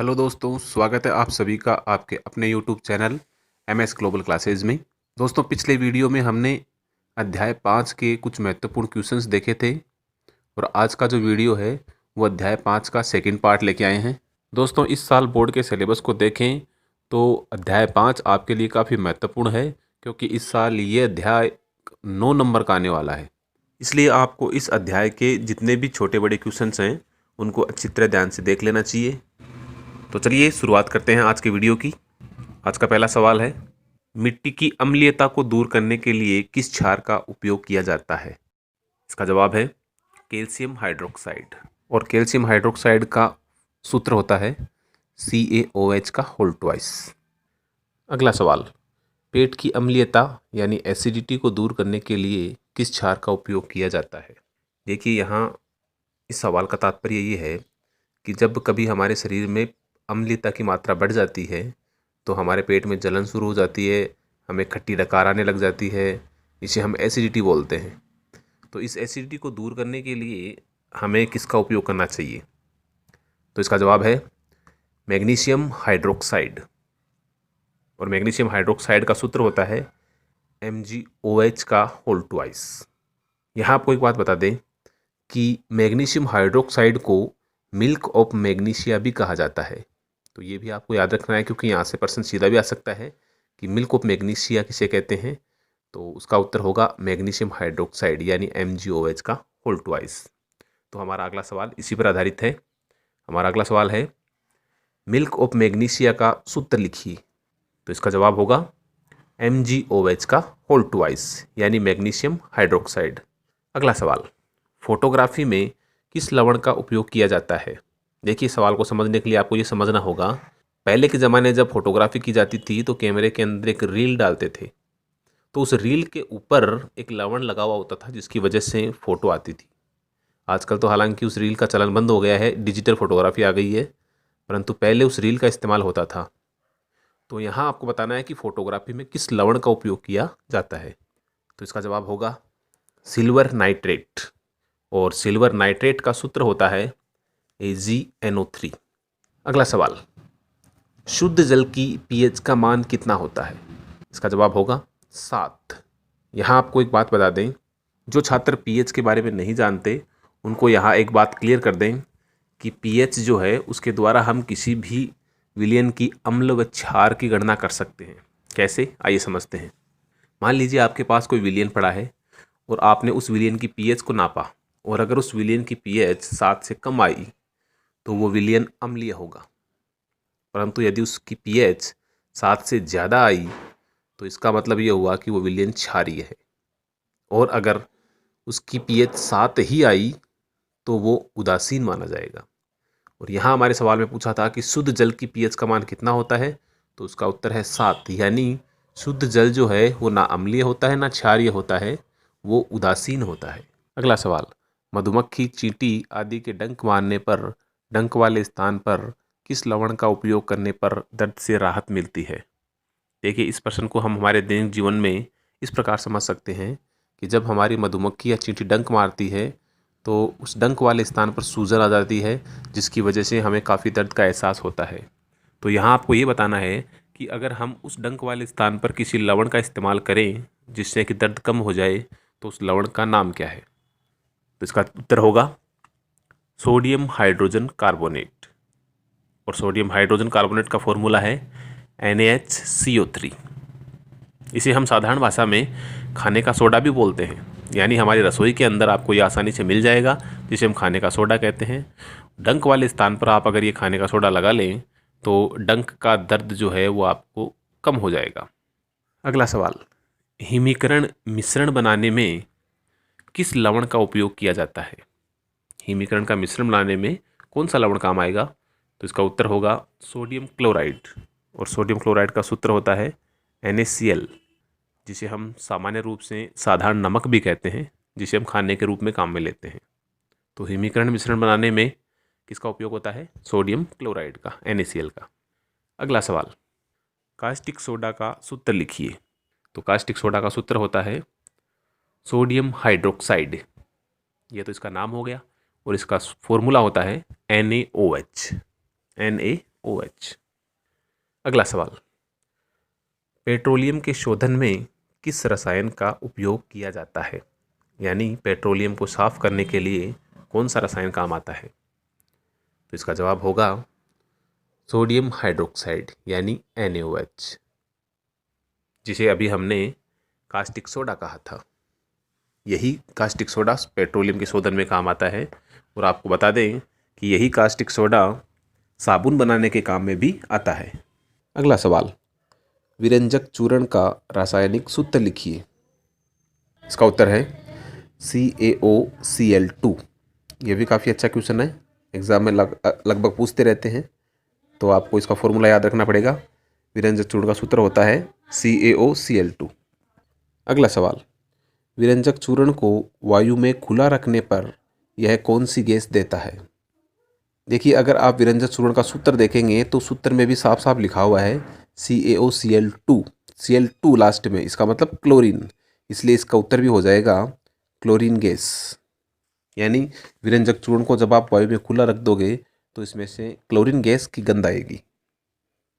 Hello दोस्तों, स्वागत है आप सभी का आपके अपने YouTube channel MS global classes में। दोस्तों, पिछले वीडियो में हमने अध्याय 5 के कुछ महत्वपूर्ण क्वेश्चंस देखे थे और आज का जो वीडियो है वो अध्याय 5 का सेकंड पार्ट लेके आए हैं। दोस्तों, इस साल बोर्ड के सिलेबस को देखें तो अध्याय 5 आपके लिए काफ़ी महत्वपूर्ण है, क्योंकि इस साल ये अध्याय 9 नंबर का आने वाला है। इसलिए आपको इस अध्याय के जितने भी छोटे बड़े क्वेश्चंस हैं उनको अच्छी तरह ध्यान से देख लेना चाहिए। तो चलिए शुरुआत करते हैं आज के वीडियो की। आज का पहला सवाल है, मिट्टी की अम्लीयता को दूर करने के लिए किस क्षार का उपयोग किया जाता है? इसका जवाब है कैल्शियम हाइड्रोक्साइड। और कैल्शियम हाइड्रोक्साइड का सूत्र होता है CaOH का होल ट्वाइस। अगला सवाल, पेट की अम्लीयता यानी एसिडिटी को दूर करने के लिए किस क्षार का उपयोग किया जाता है? देखिए, यहाँ इस सवाल का तात्पर्य ये है कि जब कभी हमारे शरीर में अम्लता की मात्रा बढ़ जाती है तो हमारे पेट में जलन शुरू हो जाती है, हमें खट्टी डकार आने लग जाती है, इसे हम एसिडिटी बोलते हैं। तो इस एसिडिटी को दूर करने के लिए हमें किसका उपयोग करना चाहिए? तो इसका जवाब है मैग्नीशियम हाइड्रोक्साइड। और मैग्नीशियम हाइड्रोक्साइड का सूत्र होता है MgOH का होल ट्वाइस। यहाँ आपको एक बात बता दें कि मैग्नीशियम हाइड्रोक्साइड को मिल्क ऑफ मैग्नीशिया भी कहा जाता है। तो ये भी आपको याद रखना है, क्योंकि यहाँ से प्रश्न सीधा भी आ सकता है कि मिल्क ऑफ मैग्नीशिया किसे कहते हैं। तो उसका उत्तर होगा मैग्नीशियम हाइड्रोक्साइड यानी MgOH का होल ट्वाइस। तो हमारा अगला सवाल इसी पर आधारित है। हमारा अगला सवाल है, मिल्क ऑफ मैग्नीशिया का सूत्र लिखिए। तो इसका जवाब होगा MgOH का होल ट्वाइस यानी मैग्नीशियम हाइड्रोक्साइड। अगला सवाल, फोटोग्राफी में किस लवण का उपयोग किया जाता है? देखिए, सवाल को समझने के लिए आपको ये समझना होगा, पहले के ज़माने जब फोटोग्राफी की जाती थी तो कैमरे के अंदर एक रील डालते थे। तो उस रील के ऊपर एक लवण लगा हुआ होता था जिसकी वजह से फ़ोटो आती थी। आजकल तो हालांकि उस रील का चलन बंद हो गया है, डिजिटल फोटोग्राफी आ गई है, परंतु पहले उस रील का इस्तेमाल होता था। तो यहाँ आपको बताना है कि फ़ोटोग्राफी में किस लवण का उपयोग किया जाता है। तो इसका जवाब होगा सिल्वर नाइट्रेट। और सिल्वर नाइट्रेट का सूत्र होता है AgNO3। अगला सवाल, शुद्ध जल की pH का मान कितना होता है? इसका जवाब होगा 7। यहाँ आपको एक बात बता दें, जो छात्र pH के बारे में नहीं जानते उनको यहाँ एक बात क्लियर कर दें कि pH जो है उसके द्वारा हम किसी भी विलयन की अम्ल व क्षार की गणना कर सकते हैं। कैसे, आइए समझते हैं। मान लीजिए आपके पास कोई विलयन पड़ा है और आपने उस विलयन की pH को नापा, और अगर उस विलयन की pH 7 से कम आई तो वो विलयन अम्लीय होगा। परंतु यदि उसकी pH 7 से ज़्यादा आई तो इसका मतलब ये हुआ कि वो विलयन क्षारीय है। और अगर उसकी pH 7 ही आई तो वो उदासीन माना जाएगा। और यहाँ हमारे सवाल में पूछा था कि शुद्ध जल की pH का मान कितना होता है, तो उसका उत्तर है 7। यानी शुद्ध जल जो है वो ना अम्लीय होता है ना क्षारीय होता है, वो उदासीन होता है। अगला सवाल, मधुमक्खी, चींटी आदि के डंक मारने पर डंक वाले स्थान पर किस लवण का उपयोग करने पर दर्द से राहत मिलती है? देखिए, इस प्रश्न को हम हमारे दैनिक जीवन में इस प्रकार समझ सकते हैं कि जब हमारी मधुमक्खी या चींटी डंक मारती है तो उस डंक वाले स्थान पर सूजन आ जाती है, जिसकी वजह से हमें काफ़ी दर्द का एहसास होता है। तो यहाँ आपको ये बताना है कि अगर हम उस डंक वाले स्थान पर किसी लवण का इस्तेमाल करें जिससे कि दर्द कम हो जाए तो उस लवण का नाम क्या है? तो इसका उत्तर होगा सोडियम हाइड्रोजन कार्बोनेट। और सोडियम हाइड्रोजन कार्बोनेट का फॉर्मूला है NaHCO3। इसे हम साधारण भाषा में खाने का सोडा भी बोलते हैं, यानी हमारी रसोई के अंदर आपको ये आसानी से मिल जाएगा, जिसे हम खाने का सोडा कहते हैं। डंक वाले स्थान पर आप अगर ये खाने का सोडा लगा लें तो डंक का दर्द जो है वो आपको कम हो जाएगा। अगला सवाल, हिमीकरण मिश्रण बनाने में किस लवण का उपयोग किया जाता है? हिमीकरण का मिश्रण बनाने में कौन सा लवण काम आएगा? तो इसका उत्तर होगा सोडियम क्लोराइड। और सोडियम क्लोराइड का सूत्र होता है NaCl, जिसे हम सामान्य रूप से साधारण नमक भी कहते हैं, जिसे हम खाने के रूप में काम में लेते हैं। तो हिमीकरण मिश्रण बनाने में किसका उपयोग होता है? सोडियम क्लोराइड का, NaCl का। अगला सवाल, कास्टिक सोडा का सूत्र लिखिए। तो कास्टिक सोडा का सूत्र होता है सोडियम हाइड्रोक्साइड। ये तो इसका नाम हो गया, और इसका फॉर्मूला होता है NaOH। OH। अगला सवाल, पेट्रोलियम के शोधन में किस रसायन का उपयोग किया जाता है? यानी पेट्रोलियम को साफ करने के लिए कौन सा रसायन काम आता है? तो इसका जवाब होगा सोडियम हाइड्रोक्साइड यानी NaOH, जिसे अभी हमने कास्टिक सोडा कहा था। यही कास्टिक सोडा पेट्रोलियम के शोधन में काम आता है। और आपको बता दें कि यही कास्टिक सोडा साबुन बनाने के काम में भी आता है। अगला सवाल, विरंजक चूर्ण का रासायनिक सूत्र लिखिए। इसका उत्तर है CaOCl2। ये भी काफ़ी अच्छा क्वेश्चन है, एग्जाम में लगभग पूछते रहते हैं, तो आपको इसका फॉर्मूला याद रखना पड़ेगा। विरंजक चूर्ण का सूत्र होता है CaOCl2। अगला सवाल, विरंजक चूर्ण को वायु में खुला रखने पर यह कौन सी गैस देता है? देखिए, अगर आप विरंजक चूर्ण का सूत्र देखेंगे तो सूत्र में भी साफ साफ लिखा हुआ है CaOCl2, Cl2 लास्ट में, इसका मतलब क्लोरीन, इसलिए इसका उत्तर भी हो जाएगा क्लोरीन गैस। यानी विरंजक चूर्ण को जब आप वायु में खुला रख दोगे तो इसमें से क्लोरीन गैस की गंध आएगी,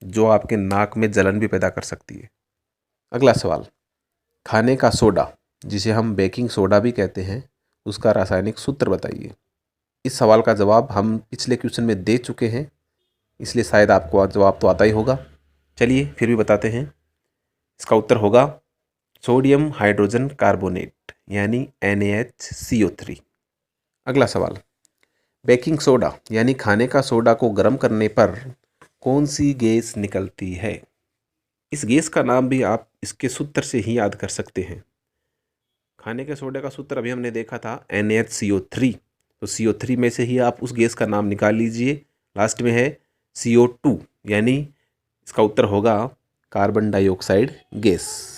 जो आपके नाक में जलन भी पैदा कर सकती है। अगला सवाल, खाने का सोडा, जिसे हम बेकिंग सोडा भी कहते हैं, उसका रासायनिक सूत्र बताइए। इस सवाल का जवाब हम पिछले क्वेश्चन में दे चुके हैं, इसलिए शायद आपको जवाब तो आता ही होगा। चलिए फिर भी बताते हैं। इसका उत्तर होगा सोडियम हाइड्रोजन कार्बोनेट यानी NaHCO3। अगला सवाल, बेकिंग सोडा यानी खाने का सोडा को गर्म करने पर कौन सी गैस निकलती है? इस गैस का नाम भी आप इसके सूत्र से ही याद कर सकते हैं। खाने के सोडे का सूत्र अभी हमने देखा था NaHCO3, तो CO3 में से ही आप उस गैस का नाम निकाल लीजिए। लास्ट में है CO2, यानी इसका उत्तर होगा कार्बन डाइऑक्साइड गैस।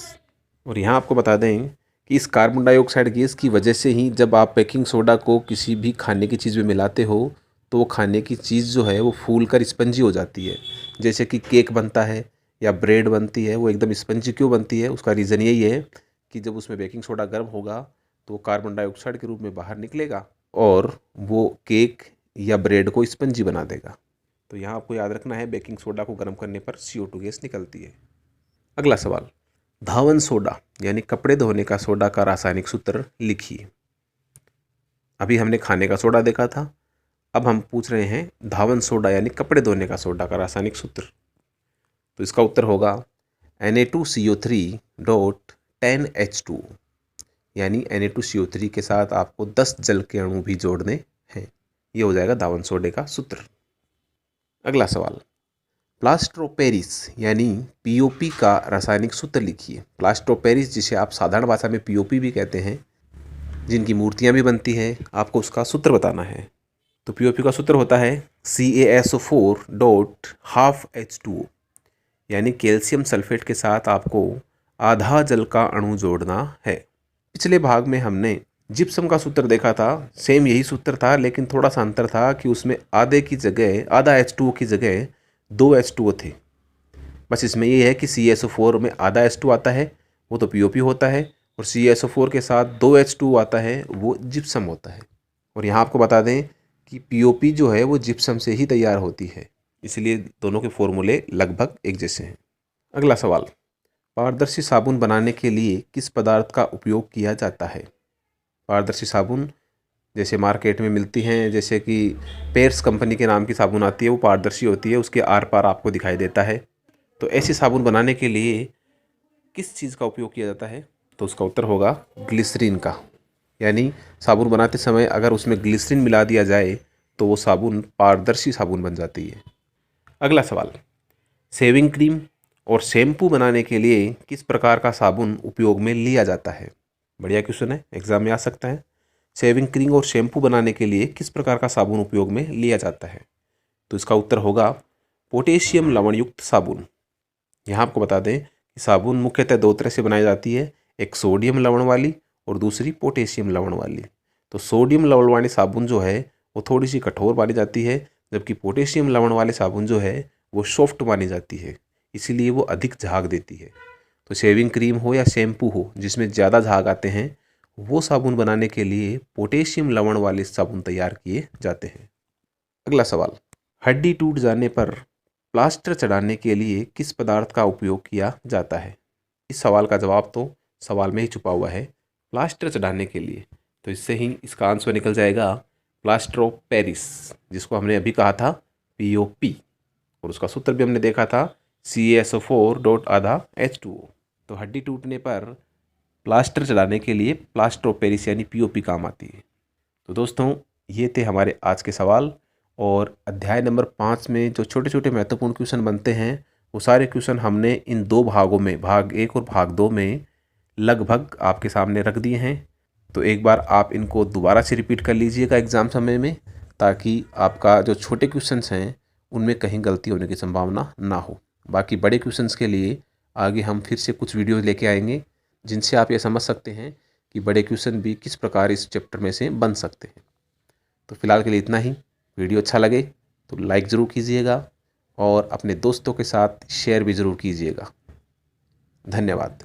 और यहाँ आपको बता दें कि इस कार्बन डाइऑक्साइड गैस की वजह से ही जब आप बेकिंग सोडा को किसी भी खाने की चीज़ में मिलाते हो तो वो खाने की चीज़ जो है वो फूल कर स्पंजी हो जाती है। जैसे कि केक बनता है या ब्रेड बनती है, वो एकदम स्पंजी क्यों बनती है? उसका रीज़न यही है कि जब उसमें बेकिंग सोडा गर्म होगा तो वो कार्बन डाइऑक्साइड के रूप में बाहर निकलेगा और वो केक या ब्रेड को स्पंजी बना देगा। तो यहाँ आपको याद रखना है, बेकिंग सोडा को गर्म करने पर CO2 गैस निकलती है। अगला सवाल, धावन सोडा यानी कपड़े धोने का सोडा का रासायनिक सूत्र लिखिए। अभी हमने खाने का सोडा देखा था, अब हम पूछ रहे हैं धावन सोडा यानी कपड़े धोने का सोडा का रासायनिक सूत्र। तो इसका उत्तर होगा Na2CO3.10H2, यानी Na2CO3 के साथ आपको 10 जल के अणु भी जोड़ने हैं। ये हो जाएगा धावन सोडे का सूत्र। अगला सवाल, प्लास्टर ऑफ पेरिस यानी POP का रासायनिक सूत्र लिखिए। प्लास्टर ऑफ पेरिस, जिसे आप साधारण भाषा में POP भी कहते हैं, जिनकी मूर्तियां भी बनती है, आपको उसका सूत्र बताना है। तो POP का सूत्र होता है CaSO4.12H2O, यानी कैल्शियम सल्फेट के साथ आपको आधा जल का अणु जोड़ना है। पिछले भाग में हमने जिप्सम का सूत्र देखा था, सेम यही सूत्र था, लेकिन थोड़ा सा अंतर था कि उसमें आधे की जगह, आधा H2O की जगह 2 H2O थे। बस इसमें ये है कि CaSO4 में आधा H2 आता है, वो तो POP होता है, और CaSO4 के साथ 2 H2 आता है, वो जिप्सम होता है। और यहाँ आपको बता दें कि POP जो है वो जिप्सम से ही तैयार होती है, इसलिए दोनों के फॉर्मूले लगभग एक जैसे हैं। अगला सवाल, पारदर्शी साबुन बनाने के लिए किस पदार्थ का उपयोग किया जाता है? पारदर्शी साबुन जैसे मार्केट में मिलती हैं, जैसे कि पेर्स कंपनी के नाम की साबुन आती है, वो पारदर्शी होती है, उसके आर पार आपको दिखाई देता है। तो ऐसी साबुन बनाने के लिए किस चीज़ का उपयोग किया जाता है? तो उसका उत्तर होगा ग्लिसरीन का। यानी साबुन बनाते समय अगर उसमें ग्लिसरीन मिला दिया जाए तो वो साबुन पारदर्शी साबुन बन जाती है। अगला सवाल, शेविंग क्रीम और शैम्पू बनाने के लिए किस प्रकार का साबुन उपयोग में लिया जाता है? बढ़िया क्वेश्चन है, एग्जाम में आ सकता है। शेविंग क्रीम और शैम्पू बनाने के लिए किस प्रकार का साबुन उपयोग में लिया जाता है? तो इसका उत्तर होगा पोटेशियम लवण युक्त साबुन। यहाँ आपको बता दें कि साबुन मुख्यतः 2 तरह से बनाई जाती है, एक सोडियम लवण वाली और दूसरी पोटेशियम लवण वाली। तो सोडियम लवण वाली साबुन जो है वो थोड़ी सी कठोर मानी जाती है, जबकि पोटेशियम लवण वाले साबुन जो है वो सॉफ्ट मानी जाती है, इसीलिए वो अधिक झाग देती है। तो शेविंग क्रीम हो या शैम्पू हो जिसमें ज़्यादा झाग आते हैं, वो साबुन बनाने के लिए पोटेशियम लवण वाले साबुन तैयार किए जाते हैं। अगला सवाल, हड्डी टूट जाने पर प्लास्टर चढ़ाने के लिए किस पदार्थ का उपयोग किया जाता है? इस सवाल का जवाब तो सवाल में ही छुपा हुआ है। प्लास्टर चढ़ाने के लिए, तो इससे ही इसका आंसर निकल जाएगा प्लास्टर ऑफ पेरिस, जिसको हमने अभी कहा था POP, और उसका सूत्र भी हमने देखा था CaSO4 डॉट आधा H2O। तो हड्डी टूटने पर प्लास्टर चढ़ाने के लिए प्लास्टर ऑफ पेरिस यानी POP काम आती है। तो दोस्तों, ये थे हमारे आज के सवाल, और अध्याय नंबर 5 में जो छोटे छोटे महत्वपूर्ण क्वेश्चन बनते हैं वो सारे क्वेश्चन हमने इन 2 भागों में, भाग 1 और भाग 2 में लगभग आपके सामने रख दिए हैं। तो एक बार आप इनको दोबारा से रिपीट कर लीजिएगा एग्ज़ाम समय में, ताकि आपका जो छोटे क्वेश्चंस हैं उनमें कहीं गलती होने की संभावना ना हो। बाकी बड़े क्वेश्चंस के लिए आगे हम फिर से कुछ वीडियो लेके आएंगे, जिनसे आप ये समझ सकते हैं कि बड़े क्वेश्चन भी किस प्रकार इस चैप्टर में से बन सकते हैं। तो फिलहाल के लिए इतना ही। वीडियो अच्छा लगे तो लाइक ज़रूर कीजिएगा और अपने दोस्तों के साथ शेयर भी ज़रूर कीजिएगा। धन्यवाद।